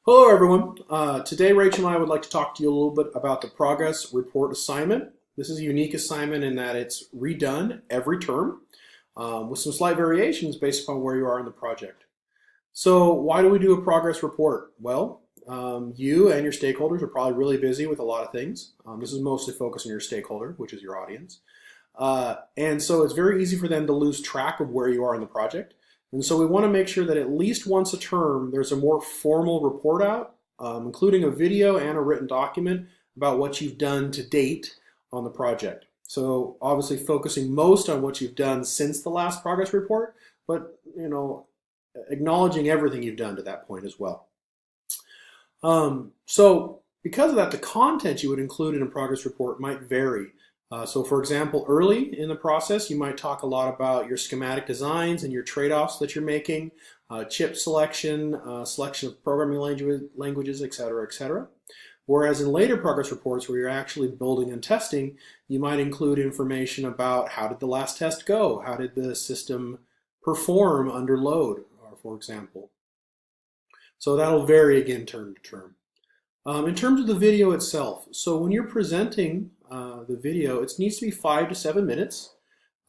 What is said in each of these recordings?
Hello, everyone. Today, Rachel and I would like to talk to you a little bit about the progress report assignment. This is a unique assignment in that it's redone every term with some slight variations based upon where you are in the project. So, why do we do a progress report? Well, you and your stakeholders are probably really busy with a lot of things. This is mostly focused on your stakeholder, which is your audience. And so it's very easy for them to lose track of where you are in the project. And so we want to make sure that at least once a term, there's a more formal report out, including a video and a written document about what you've done to date on the project. So obviously focusing most on what you've done since the last progress report, but acknowledging everything you've done to that point as well. So because of that, the content you would include in a progress report might vary. So for example, early in the process, you might talk a lot about your schematic designs and your trade-offs that you're making, chip selection, selection of programming languages, et cetera, et cetera. Whereas in later progress reports where you're actually building and testing, you might include information about how did the last test go? How did the system perform under load, for example. So that'll vary again term to term. In terms of the video itself, so when you're presenting the video, it needs to be 5 to 7 minutes,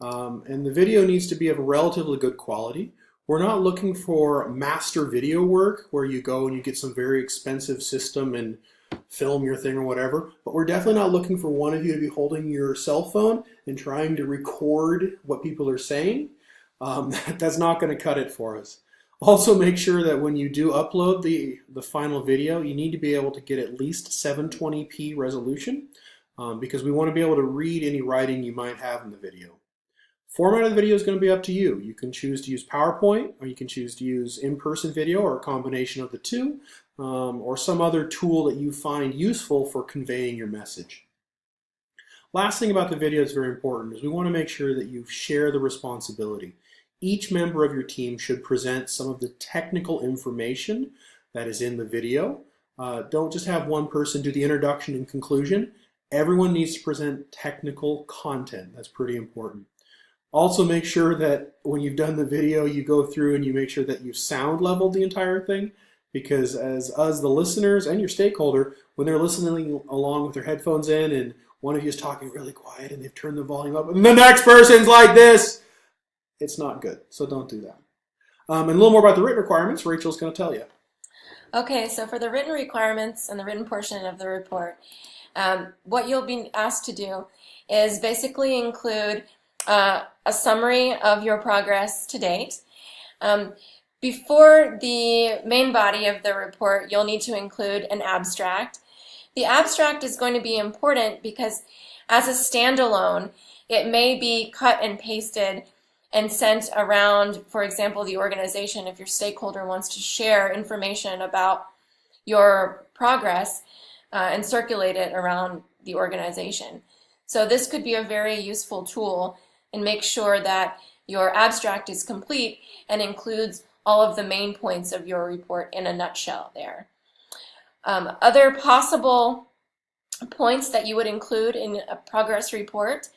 and the video needs to be of relatively good quality. We're not looking for master video work where you go and you get some very expensive system and film your thing or whatever, but we're definitely not looking for one of you to be holding your cell phone and trying to record what people are saying. That's not going to cut it for us. Also make sure that when you do upload the final video, you need to be able to get at least 720p resolution because we want to be able to read any writing you might have in the video. Format of the video is going to be up to you. You can choose to use PowerPoint, or you can choose to use in-person video, or a combination of the two, or some other tool that you find useful for conveying your message. Last thing about the video that's very important is we want to make sure that you share the responsibility. Each member of your team should present some of the technical information that is in the video. Don't just have one person do the introduction and conclusion. Everyone needs to present technical content. That's pretty important. Also make sure that when you've done the video, you go through and you make sure that you've sound leveled the entire thing, because as us, the listeners, and your stakeholder, when they're listening along with their headphones in and one of you is talking really quiet and they've turned the volume up and the next person's like this, it's not good, so don't do that. And a little more about the written requirements, Rachel's going to tell you. Okay, so for the written requirements and the written portion of the report, what you'll be asked to do is basically include a summary of your progress to date. Before the main body of the report, you'll need to include an abstract. The abstract is going to be important because as a standalone, it may be cut and pasted and sent around, for example, the organization if your stakeholder wants to share information about your progress and circulate it around the organization. So this could be a very useful tool and make sure that your abstract is complete and includes all of the main points of your report in a nutshell there. Other possible points that you would include in a progress report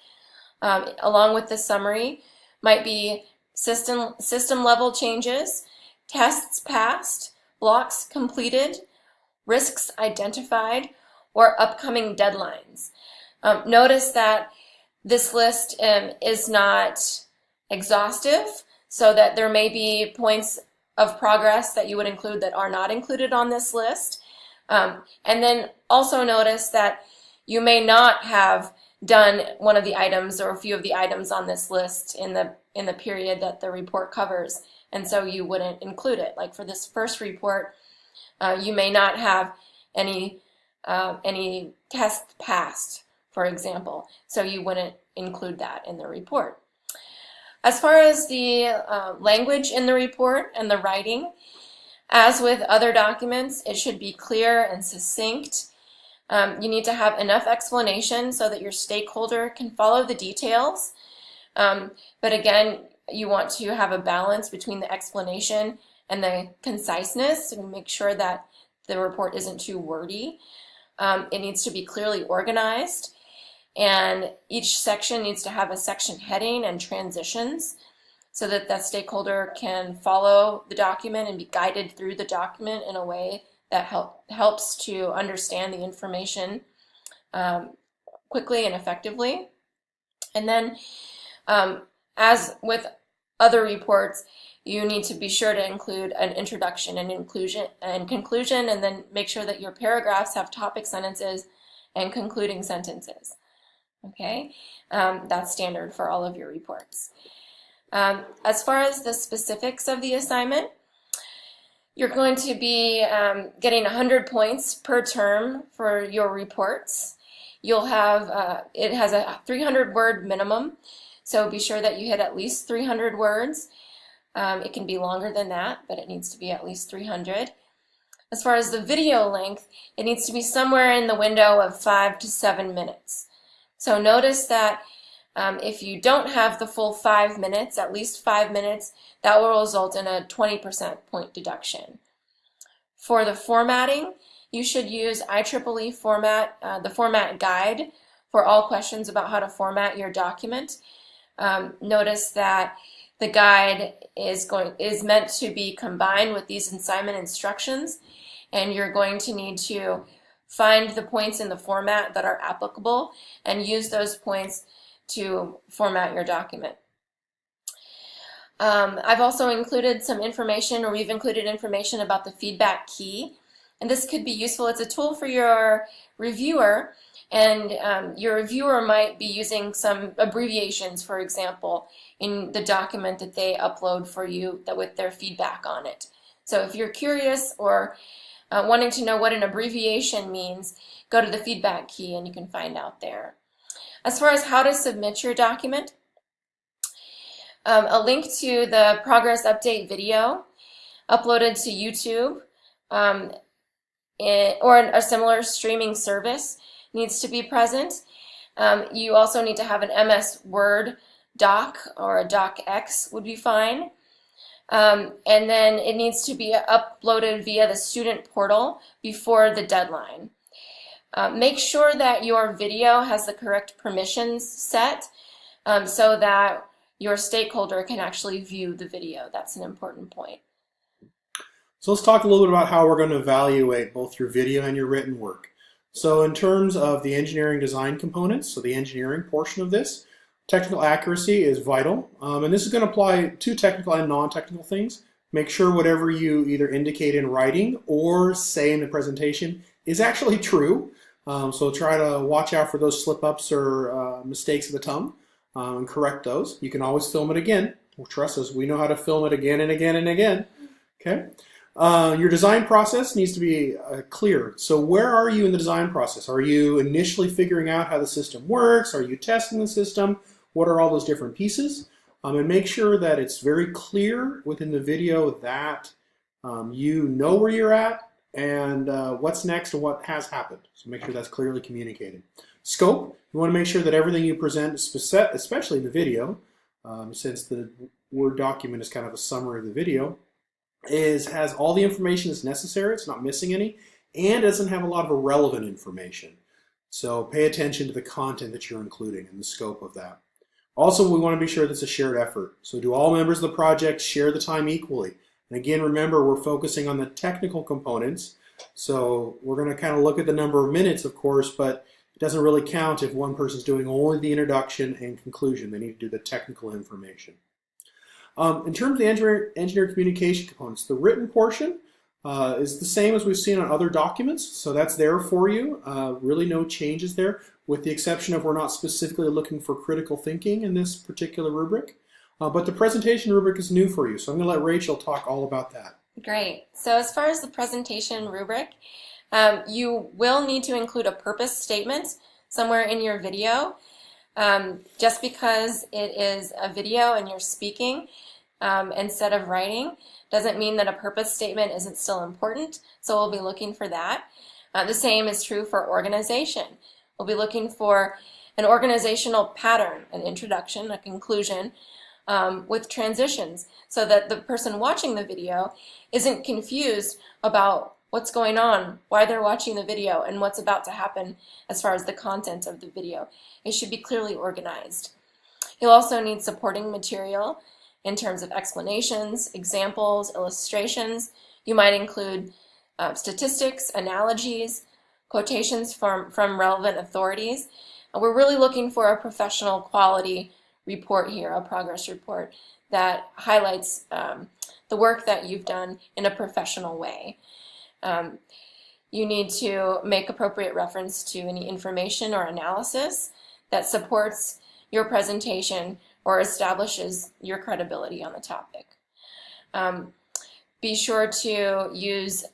along with the summary might be system level changes, tests passed, blocks completed, risks identified, or upcoming deadlines. Notice that this list is not exhaustive, so that there may be points of progress that you would include that are not included on this list. And then also notice that you may not have done one of the items or a few of the items on this list in the period that the report covers, and so you wouldn't include it. Like for this first report, you may not have any tests passed, for example, so you wouldn't include that in the report. As far as the language in the report and the writing, as with other documents, it should be clear and succinct. You need to have enough explanation so that your stakeholder can follow the details. But again, you want to have a balance between the explanation and the conciseness and make sure that the report isn't too wordy. It needs to be clearly organized, and each section needs to have a section heading and transitions so that the stakeholder can follow the document and be guided through the document in a way that helps to understand the information quickly and effectively. And then, as with other reports, you need to be sure to include an introduction and inclusion and conclusion, and then make sure that your paragraphs have topic sentences and concluding sentences. Okay, that's standard for all of your reports. As far as the specifics of the assignment, you're going to be getting 100 points per term for your reports. You'll have, it has a 300-word minimum, so be sure that you hit at least 300 words. It can be longer than that, but it needs to be at least 300. As far as the video length, it needs to be somewhere in the window of 5 to 7 minutes. So notice that if you don't have the full 5 minutes, at least 5 minutes, that will result in a 20% point deduction. For the formatting, you should use IEEE format, the format guide for all questions about how to format your document. Notice that the guide is meant to be combined with these assignment instructions, and you're going to need to find the points in the format that are applicable and use those points to format your document. I've also included some information, or we've included information about the feedback key, and this could be useful. It's a tool for your reviewer, and your reviewer might be using some abbreviations, for example, in the document that they upload for you with their feedback on it. So if you're curious or wanting to know what an abbreviation means, go to the feedback key and you can find out there. As far as how to submit your document, a link to the progress update video uploaded to YouTube or a similar streaming service needs to be present. You also need to have an MS Word doc, or a docx would be fine. And then it needs to be uploaded via the student portal before the deadline. Make sure that your video has the correct permissions set so that your stakeholder can actually view the video. That's an important point. So let's talk a little bit about how we're going to evaluate both your video and your written work. So in terms of the engineering design components, so the engineering portion of this, technical accuracy is vital, and this is going to apply to technical and non-technical things. Make sure whatever you either indicate in writing or say in the presentation is actually true. So try to watch out for those slip-ups or mistakes of the tongue and correct those. You can always film it again. Well, trust us, we know how to film it again and again and again. Okay. Your design process needs to be clear. So where are you in the design process? Are you initially figuring out how the system works? Are you testing the system? What are all those different pieces? And make sure that it's very clear within the video that you know where you're at and what's next and what has happened. So make sure that's clearly communicated. Scope, you want to make sure that everything you present, especially in the video, since the Word document is kind of a summary of the video, has all the information that's necessary, it's not missing any, and doesn't have a lot of irrelevant information. So pay attention to the content that you're including and the scope of that. Also, we want to be sure that it's a shared effort. So do all members of the project share the time equally? And again, remember, we're focusing on the technical components. So we're going to kind of look at the number of minutes, of course, but it doesn't really count if one person's doing only the introduction and conclusion. They need to do the technical information. In terms of the engineer communication components, the written portion is the same as we've seen on other documents, so that's there for you. Really no changes there, with the exception of we're not specifically looking for critical thinking in this particular rubric. But the presentation rubric is new for you, so I'm going to let Rachel talk all about that. Great. So as far as the presentation rubric, you will need to include a purpose statement somewhere in your video. Just because it is a video and you're speaking instead of writing doesn't mean that a purpose statement isn't still important, so we'll be looking for that. The same is true for organization. We'll be looking for an organizational pattern, an introduction, a conclusion, with transitions, so that the person watching the video isn't confused about what's going on, why they're watching the video, and what's about to happen as far as the content of the video. It should be clearly organized. You'll also need supporting material in terms of explanations, examples, illustrations. You might include statistics, analogies, quotations from relevant authorities. And we're really looking for a professional quality report here, a progress report that highlights the work that you've done in a professional way. You need to make appropriate reference to any information or analysis that supports your presentation or establishes your credibility on the topic. Be sure to use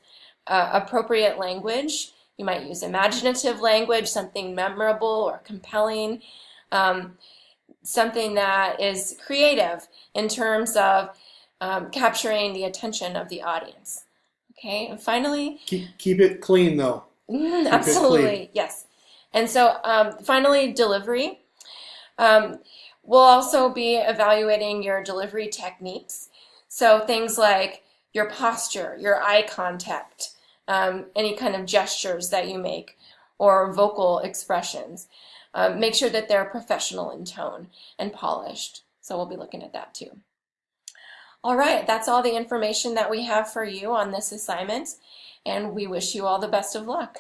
appropriate language. You might use imaginative language, something memorable or compelling, something that is creative in terms of capturing the attention of the audience. Okay, and finally, keep it clean though. Absolutely, yes. And so finally, delivery. We'll also be evaluating your delivery techniques. So things like your posture, your eye contact, any kind of gestures that you make, or vocal expressions. Make sure that they're professional in tone and polished. So we'll be looking at that too. All right, that's all the information that we have for you on this assignment, and we wish you all the best of luck.